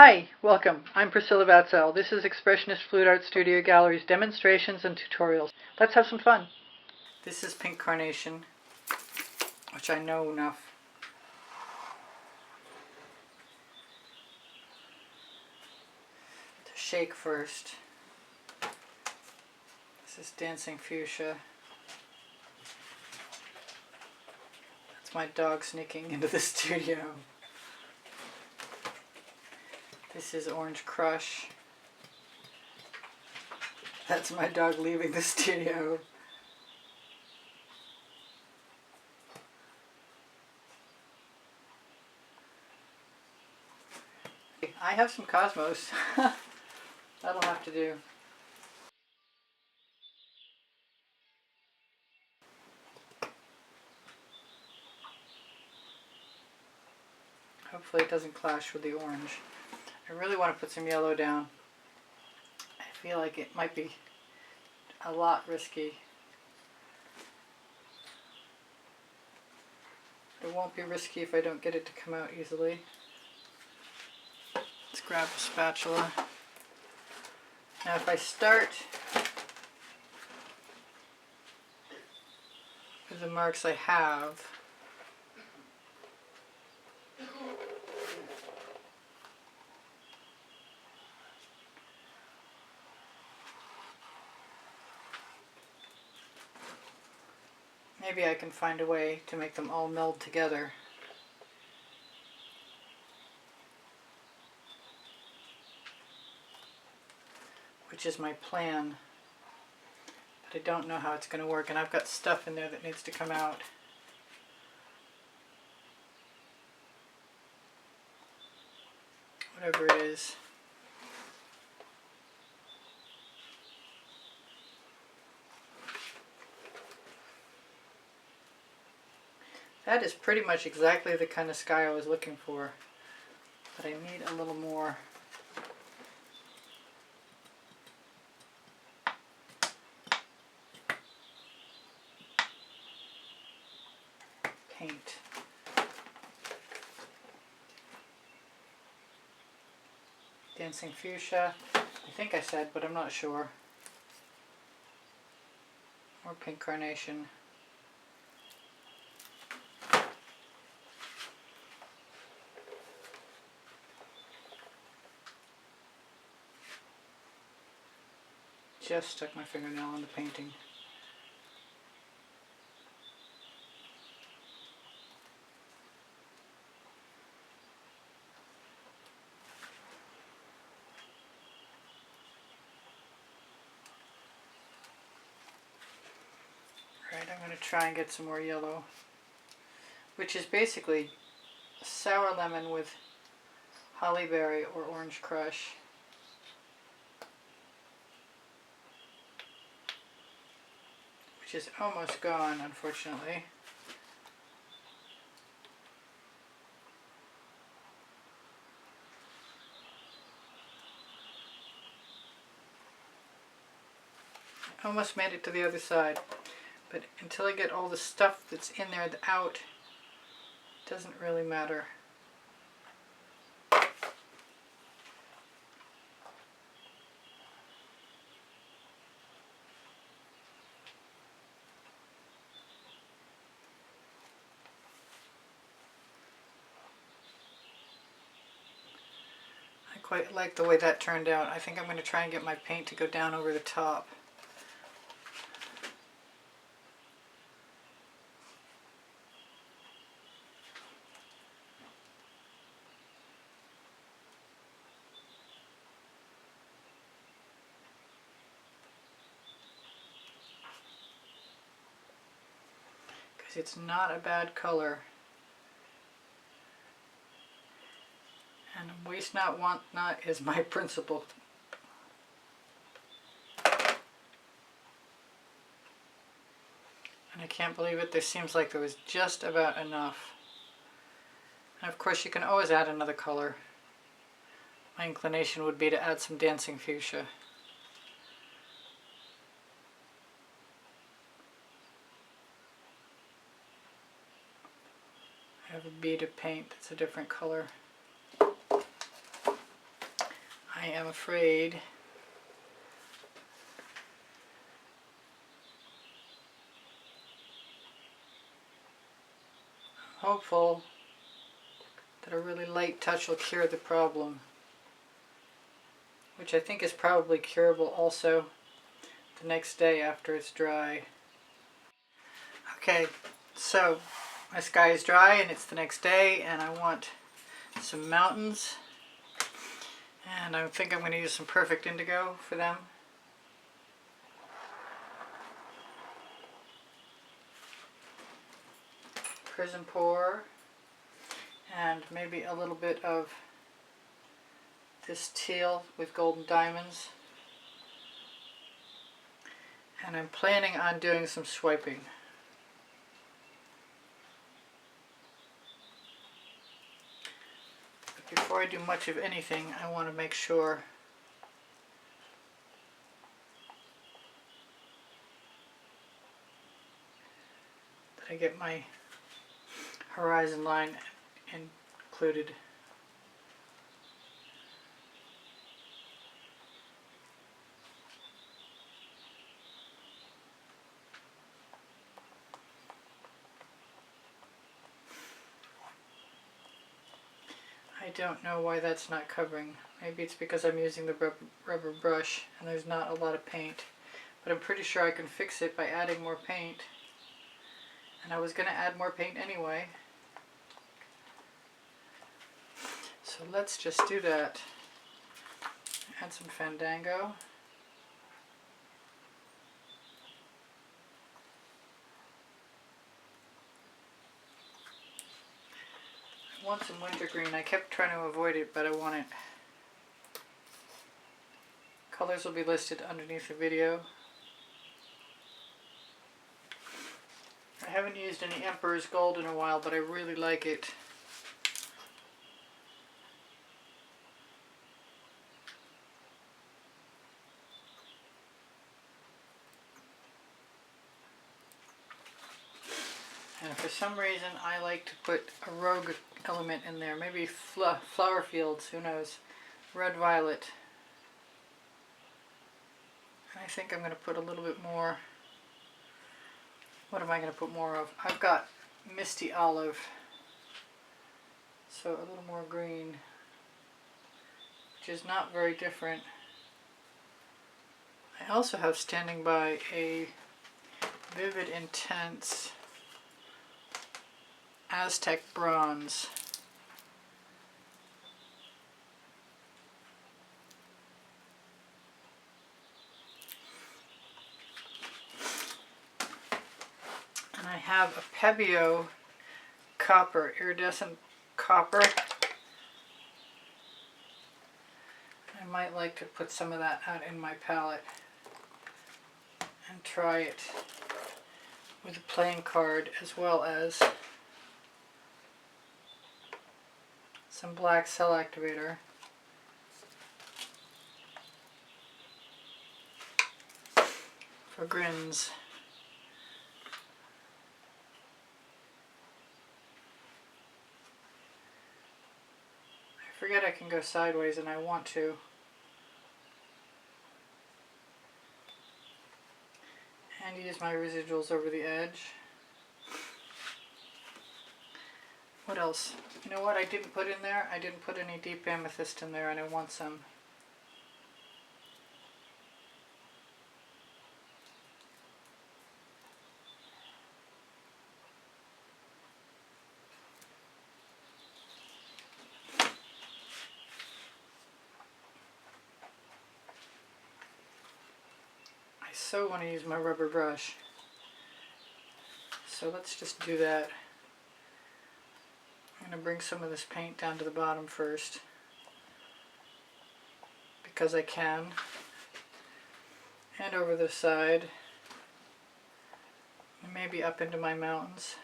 Hi, welcome. I'm Priscilla Batzell. This is Expressionist Fluid Art Studio Gallery's demonstrations and tutorials. Let's have some fun. This is pink carnation, which I know enough. To shake first. This is dancing fuchsia. That's my dog sneaking into the studio. This is Orange Crush. That's my dog leaving the studio. I have some Cosmos. That'll have to do. Hopefully it doesn't clash with the orange. I really want to put some yellow down. I feel like it might be a lot risky. It won't be risky if I don't get it to come out easily. Let's grab a spatula. Now if I start with the marks I have, maybe I can find a way to make them all meld together. Which is my plan. But I don't know how it's going to work, and I've got stuff in there that needs to come out. Whatever it is. That is pretty much exactly the kind of sky I was looking for, but I need a little more. Paint. Dancing fuchsia, I think I said, but I'm not sure. More pink carnation. Just stuck my fingernail on the painting. Alright, I'm going to try and get some more yellow, which is basically sour lemon with holly berry or orange crush. Which is almost gone, unfortunately. Almost made it to the other side, but until I get all the stuff that's in there out, it doesn't really matter. I quite like the way that turned out. I think I'm going to try and get my paint to go down over the top. Because it's not a bad color. And waste not, want not is my principle. And I can't believe it, there seems like there was just about enough. And of course you can always add another color. My inclination would be to add some dancing fuchsia. I have a bead of paint that's a different color. I am afraid hopeful that a really light touch will cure the problem, which I think is probably curable also the next day after it's dry. Okay, so my sky is dry and it's the next day, and I want some mountains, and I think I'm going to use some Perfect Indigo for them. Prizm pour, and maybe a little bit of this teal with golden diamonds. And I'm planning on doing some swiping. But before I do much of anything, I want to make sure that I get my horizon line included. I don't know why that's not covering. Maybe it's because I'm using the rubber brush and there's not a lot of paint. But I'm pretty sure I can fix it by adding more paint. And I was going to add more paint anyway. So let's just do that. Add some Fandango. I want some wintergreen. I kept trying to avoid it, but I want it. Colors will be listed underneath the video. I haven't used any Emperor's Gold in a while, but I really like it. And for some reason I like to put a rogue element in there. Maybe flower fields, who knows. Red violet. I think I'm going to put a little bit more. What am I going to put more of? I've got Misty olive. So a little more green. Which is not very different. I also have standing by a Vivid Intense Aztec bronze. And I have a Pebeo copper, iridescent copper. I might like to put some of that out in my palette and try it with a playing card, as well as some black cell activator. For grins. I forget I can go sideways, and I want to. And use my residuals over the edge. What else? You know what I didn't put in there? I didn't put any deep amethyst in there, and I want some. I so want to use my rubber brush. So let's just do that. I'm going to bring some of this paint down to the bottom first, because I can, and over the side, and maybe up into my mountains.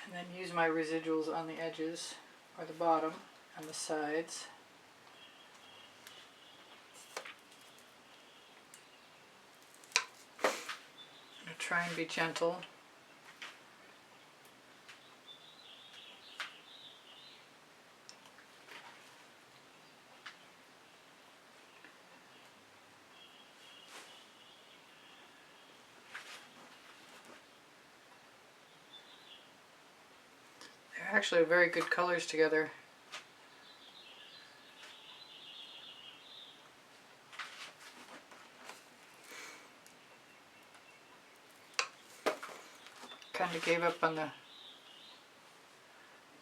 And then use my residuals on the edges, or the bottom, and the sides. Try and be gentle. They're actually very good colors together. Kind of gave up on the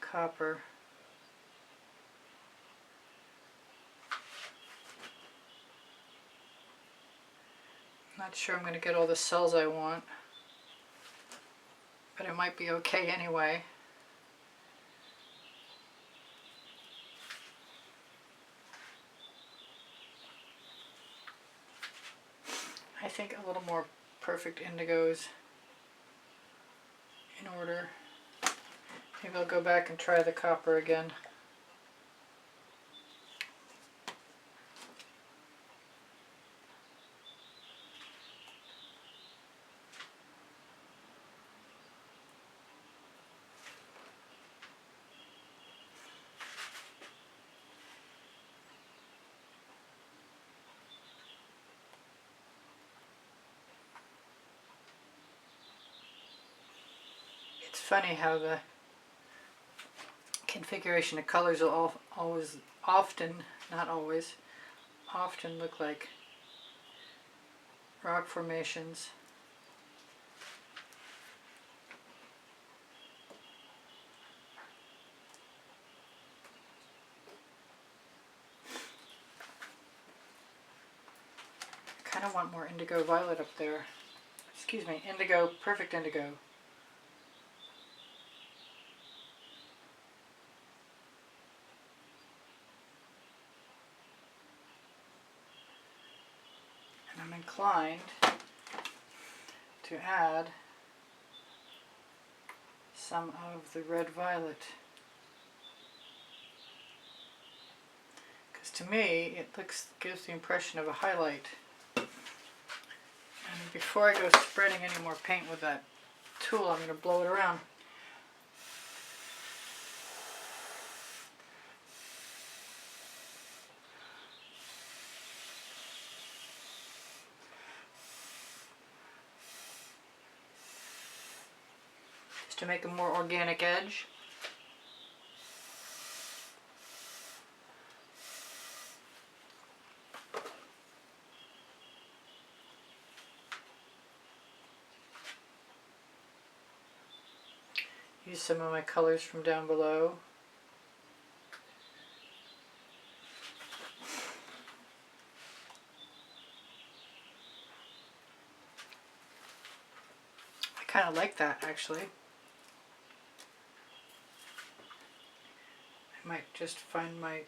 copper. Not sure I'm going to get all the cells I want, but it might be okay anyway. I think a little more perfect indigos in order. Maybe I'll go back and try the copper again. It's funny how the configuration of colors will often look like rock formations. I kind of want more indigo violet up there. Excuse me, indigo, perfect indigo. I'm inclined to add some of the red violet, because to me it gives the impression of a highlight. And before I go spreading any more paint with that tool, I'm going to blow it around. To make a more organic edge. Use some of my colors from down below. I kind of like that actually. I might just find my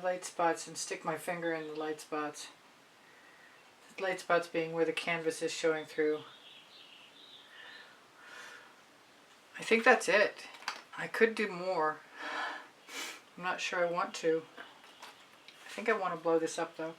light spots and stick my finger in the light spots. The light spots being where the canvas is showing through. I think that's it. I could do more. I'm not sure I want to. I think I want to blow this up though.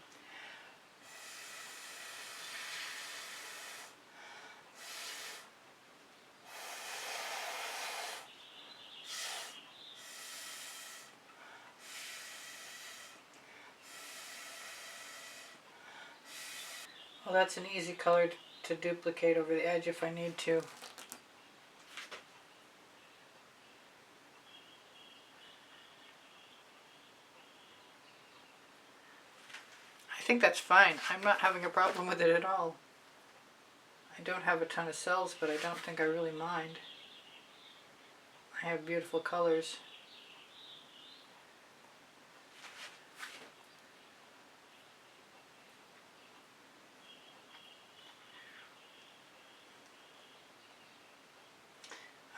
Well, that's an easy color to duplicate over the edge if I need to. I think that's fine. I'm not having a problem with it at all. I don't have a ton of cells, but I don't think I really mind. I have beautiful colors.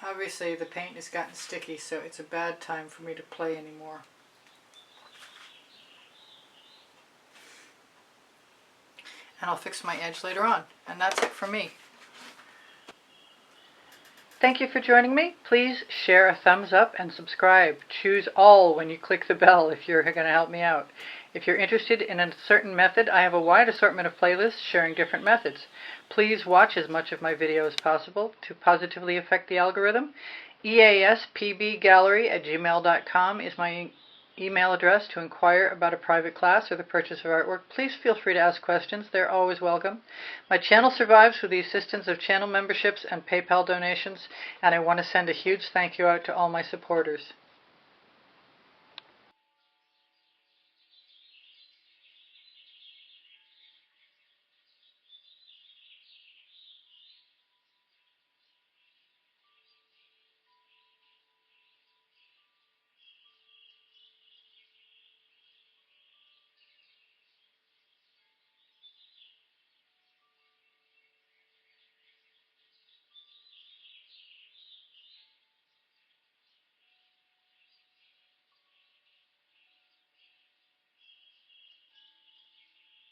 Obviously the paint has gotten sticky, so it's a bad time for me to play anymore. And I'll fix my edge later on. And that's it for me. Thank you for joining me. Please share a thumbs up and subscribe. Choose all when you click the bell if you're going to help me out. If you're interested in a certain method, I have a wide assortment of playlists sharing different methods. Please watch as much of my video as possible to positively affect the algorithm. easpbgallery@gmail.com is my email address to inquire about a private class or the purchase of artwork. Please feel free to ask questions. They're always welcome. My channel survives with the assistance of channel memberships and PayPal donations, and I want to send a huge thank you out to all my supporters.